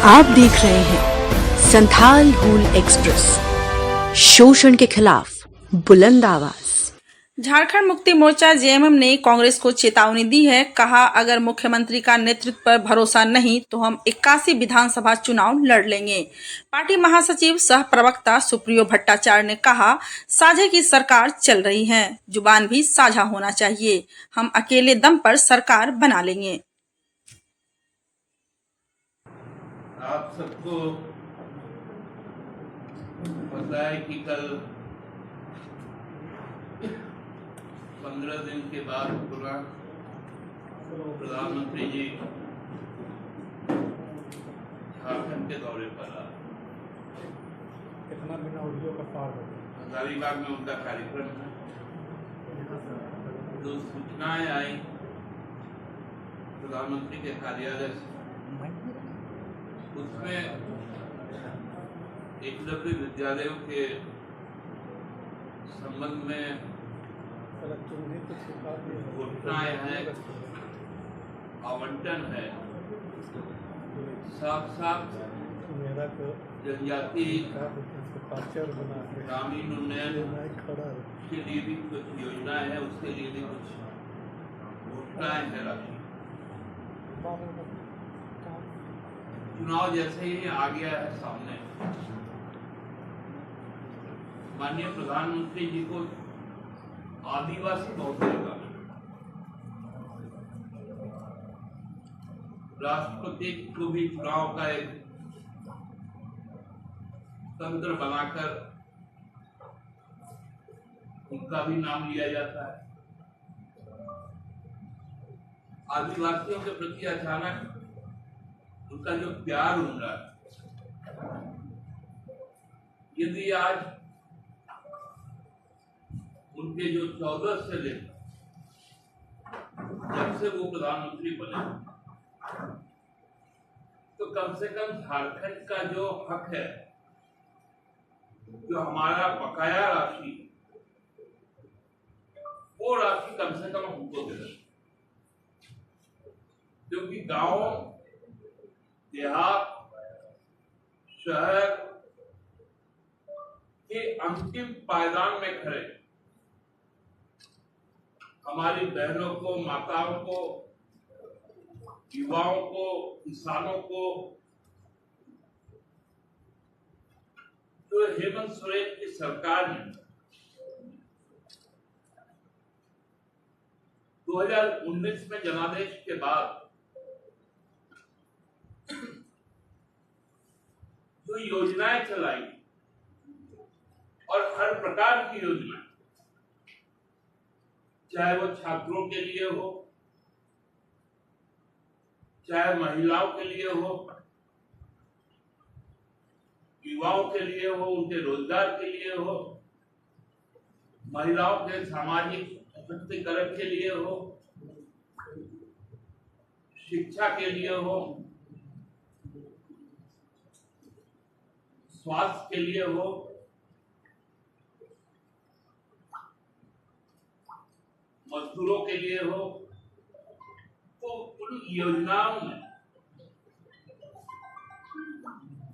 आप देख रहे हैं संथाल हूल एक्सप्रेस, शोषण के खिलाफ बुलंद आवाज। झारखंड मुक्ति मोर्चा जेएमएम ने कांग्रेस को चेतावनी दी है। कहा, अगर मुख्यमंत्री का नेतृत्व पर भरोसा नहीं तो हम 81 विधानसभा चुनाव लड़ लेंगे। पार्टी महासचिव सह प्रवक्ता सुप्रियो भट्टाचार्य ने कहा, साझे की सरकार चल रही है, जुबान भी साझा होना चाहिए। हम अकेले दम पर सरकार बना लेंगे। आप सबको पता है कि कल 15 दिन के बाद प्रधानमंत्री जी झारखंड के दौरे पर आए। हजारीबाग में उनका कार्यक्रम है। जो सूचनाएं आई प्रधानमंत्री के कार्यालय से, उसमें एकलव्य विद्यालयों के संबंध में घोषणाएं हैं, आवंटन है, साथ साथ जनजाति ग्रामीण उन्नयन के लिए भी कुछ योजनाएं हैं, उसके लिए भी कुछ घोषणाएं हैं राशि। चुनाव जैसे ही आ गया है सामने, माननीय प्रधानमंत्री जी को आदिवासी बहुत लगा। राष्ट्रपति को भी चुनाव का एक तंत्र बनाकर उनका भी नाम लिया जाता है। आदिवासियों के प्रति अचानक उनका जो प्यार उमड़ा, यदि आज उनके जो 14 से लेकर जब से वो प्रधानमंत्री बने, तो कम से कम झारखंड का जो हक है, जो हमारा बकाया राशि, वो राशि कम से कम हमको दे। क्योंकि गांव, देहात, शहर के अंतिम पायदान में खड़े हमारी बहनों को, माताओं को, युवाओं को, किसानों को, जो हेमंत सोरेन की सरकार ने 2019 में जनादेश के बाद जो योजनाएं चलाई, और हर प्रकार की योजना, चाहे वो छात्रों के लिए हो, चाहे महिलाओं के लिए हो, युवाओं के लिए हो, उनके रोजगार के लिए हो, महिलाओं के सामाजिक सशक्तिकरण के लिए हो, शिक्षा के लिए हो, स्वास्थ्य के लिए हो, मजदूरों के लिए हो, तो उन योजनाओं में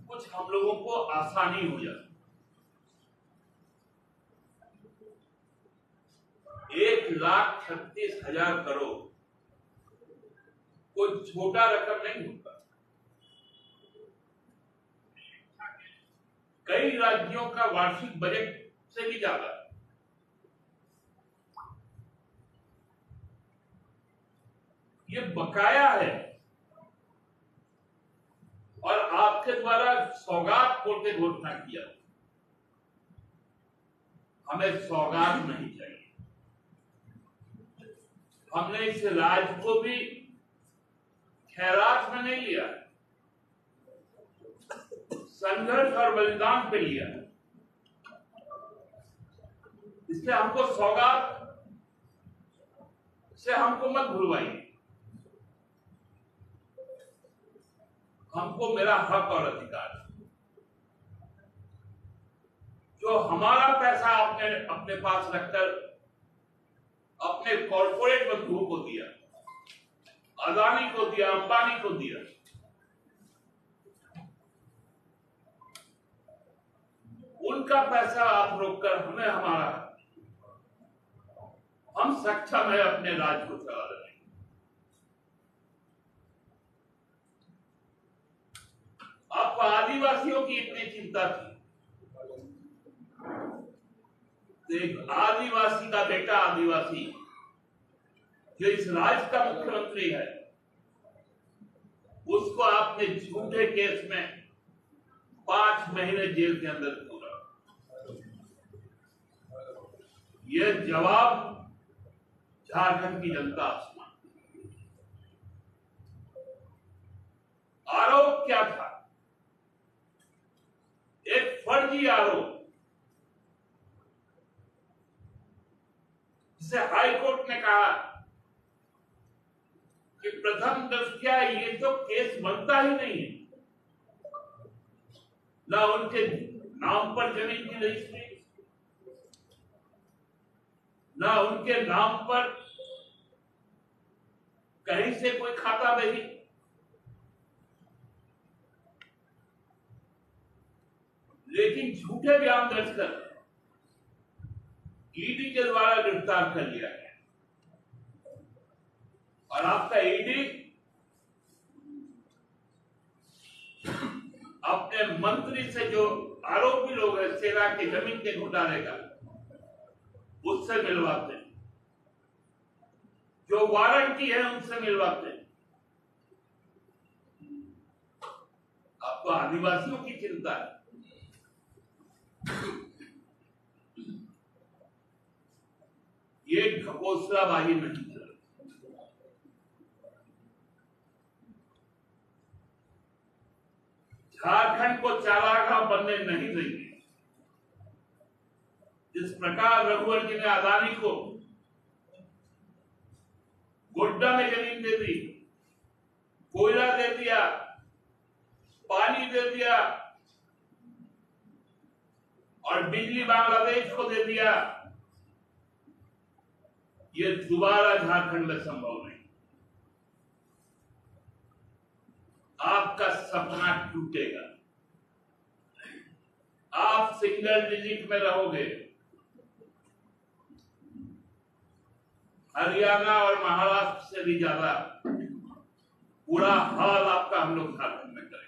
कुछ हम लोगों को आसानी हो जाती। 1,36,000 करोड़ कोई छोटा रकम नहीं होता। कई राज्यों का वार्षिक बजट से भी ज्यादा। ये बकाया है, और आपके द्वारा सौगात खोल के घोषणा किया। हमें सौगात नहीं चाहिए। हमने इस राज्य को भी खैरात में नहीं लिया, संघर्ष और बलिदान पे लिया। इसलिए हमको सौगात से हमको मत भूलवाइए। हमको मेरा हक और अधिकार, जो हमारा पैसा आपने अपने पास रखकर अपने कॉर्पोरेट बंधुओं को दिया, अदानी को दिया, अंबानी को दिया, उनका पैसा आप रोककर हमें हमारा, हम सक्षम है अपने राज्य को चला रहे हैं। आपको आदिवासियों की इतनी चिंता थी, एक आदिवासी का बेटा, आदिवासी जो इस राज्य का मुख्यमंत्री है, उसको आपने झूठे केस में 5 महीने जेल के अंदर पूरा। यह जवाब झारखंड की जनता आसमान। आरोप क्या था? एक फर्जी आरोप, जिसे हाईकोर्ट ने कहा कि प्रथम दृष्टया ये तो केस बनता ही नहीं है, ना उनके नाम पर जमीन की रजिस्ट्री, ना उनके नाम पर कहीं से कोई खाता नहीं, लेकिन झूठे बयान दर्ज कर ईडी के द्वारा गिरफ्तार कर लिया गया। और आपका ईडी अपने मंत्री से, जो आरोपी लोग हैं सेना के जमीन के घोटाले का, उससे मिलवाते हैं, जो वारंटी है उनसे मिलवाते हैं। आपको आदिवासियों की चिंता है, ये घोषणाबाजी नहीं चल। झारखंड को चारागाह बनने नहीं देंगे। जिस प्रकार रघुवर जी ने अदानी को गोड्डा में जमीन दे दी, कोयला दे दिया, पानी दे दिया और बिजली बांग्लादेश को दे दिया, ये दोबारा झारखंड में संभव नहीं। आपका सपना टूटेगा, आप सिंगल डिजिट में रहोगे। हरियाणा और महाराष्ट्र से भी ज्यादा बुरा हाल आपका हम लोग झारखंड में करेंगे।